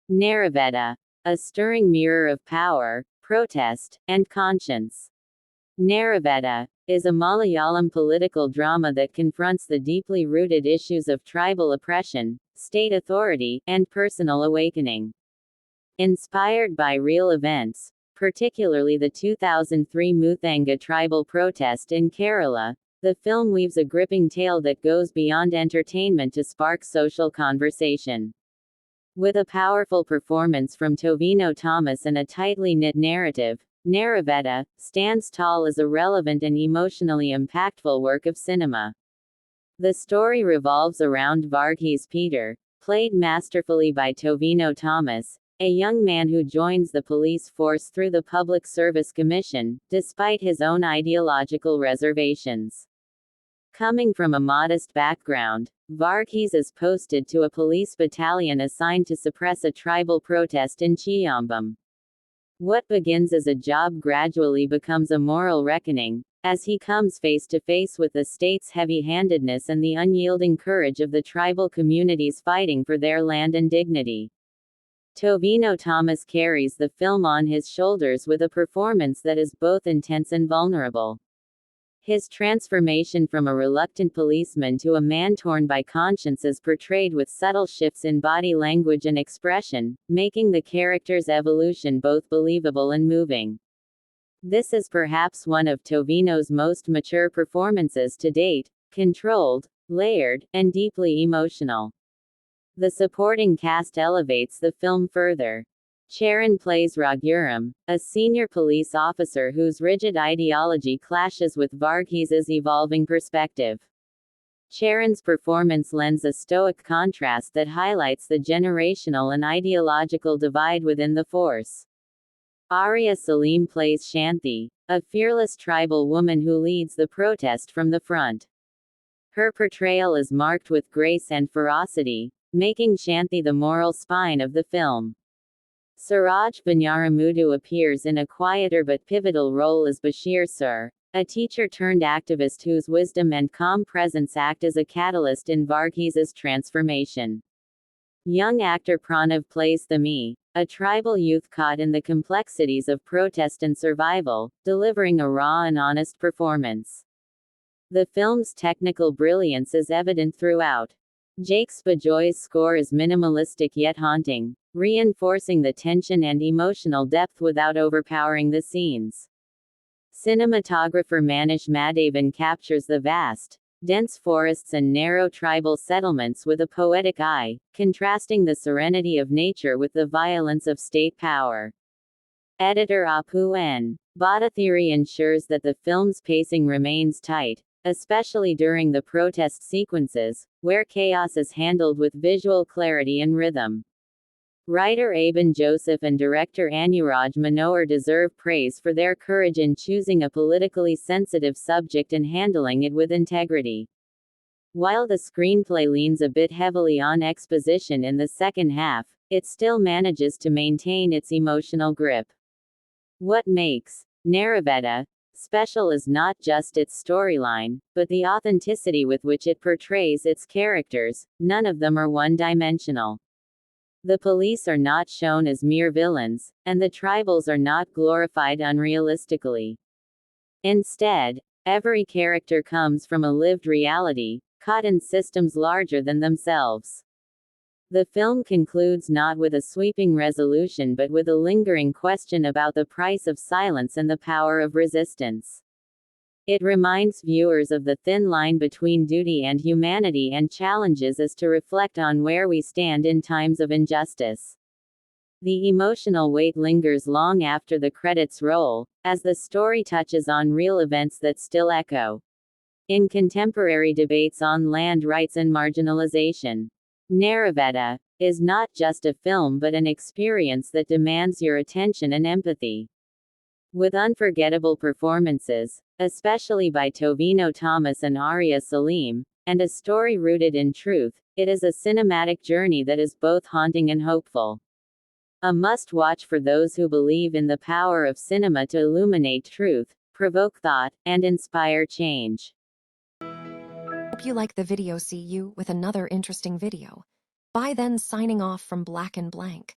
Narivetta, a stirring mirror of power, protest, and conscience. Narabetta is a Malayalam political drama that confronts the deeply rooted issues of tribal oppression, state authority, and personal awakening. Inspired by real events, particularly the 2003 Muthanga tribal protest in Kerala, the film weaves a gripping tale that goes beyond entertainment to spark social conversation. With a powerful performance from Tovino Thomas and a tightly knit narrative, Narabetta stands tall as a relevant and emotionally impactful work of cinema. The story revolves around Varghese Peter, played masterfully by Tovino Thomas, a young man who joins the police force through the Public Service Commission, despite his own ideological reservations. Coming from a modest background, Varghese is posted to a police battalion assigned to suppress a tribal protest in Chiyambam. What begins as a job gradually becomes a moral reckoning, as he comes face to face with the state's heavy-handedness and the unyielding courage of the tribal communities fighting for their land and dignity. Tovino Thomas carries the film on his shoulders with a performance that is both intense and vulnerable. His transformation from a reluctant policeman to a man torn by conscience is portrayed with subtle shifts in body language and expression, making the character's evolution both believable and moving. This is perhaps one of Tovino's most mature performances to date, controlled, layered, and deeply emotional. The supporting cast elevates the film further. Cheran plays Raghuram, a senior police officer whose rigid ideology clashes with Varghese's evolving perspective. Cheran's performance lends a stoic contrast that highlights the generational and ideological divide within the force. Arya Salim plays Shanti, a fearless tribal woman who leads the protest from the front. Her portrayal is marked with grace and ferocity, making Shanti the moral spine of the film. Suraj Banyaramudu appears in a quieter but pivotal role as Bashir Sir, a teacher-turned-activist whose wisdom and calm presence act as a catalyst in Varghese's transformation. Young actor Pranav plays Thami, a tribal youth caught in the complexities of protest and survival, delivering a raw and honest performance. The film's technical brilliance is evident throughout. Jake Spajoy's score is minimalistic yet haunting, reinforcing the tension and emotional depth without overpowering the scenes. Cinematographer Manish Madhavan captures the vast, dense forests and narrow tribal settlements with a poetic eye, contrasting the serenity of nature with the violence of state power. Editor Apu N. Bhattathiri ensures that the film's pacing remains tight, especially during the protest sequences, where chaos is handled with visual clarity and rhythm. Writer Aben Joseph and director Anuraj Manohar deserve praise for their courage in choosing a politically sensitive subject and handling it with integrity. While the screenplay leans a bit heavily on exposition in the second half, it still manages to maintain its emotional grip. What makes Narabetta special is not just its storyline, but the authenticity with which it portrays its characters. None of them are one-dimensional. The police are not shown as mere villains, and the tribals are not glorified unrealistically. Instead, every character comes from a lived reality, caught in systems larger than themselves. The film concludes not with a sweeping resolution but with a lingering question about the price of silence and the power of resistance. It reminds viewers of the thin line between duty and humanity and challenges us to reflect on where we stand in times of injustice. The emotional weight lingers long after the credits roll, as the story touches on real events that still echo in contemporary debates on land rights and marginalization. Narivetta is not just a film but an experience that demands your attention and empathy. With unforgettable performances, especially by Tovino Thomas and Arya Salim, and a story rooted in truth, it is a cinematic journey that is both haunting and hopeful. A must-watch for those who believe in the power of cinema to illuminate truth, provoke thought, and inspire change. Hope you like the video. See you with another interesting video. Bye then, signing off from Black and Blank.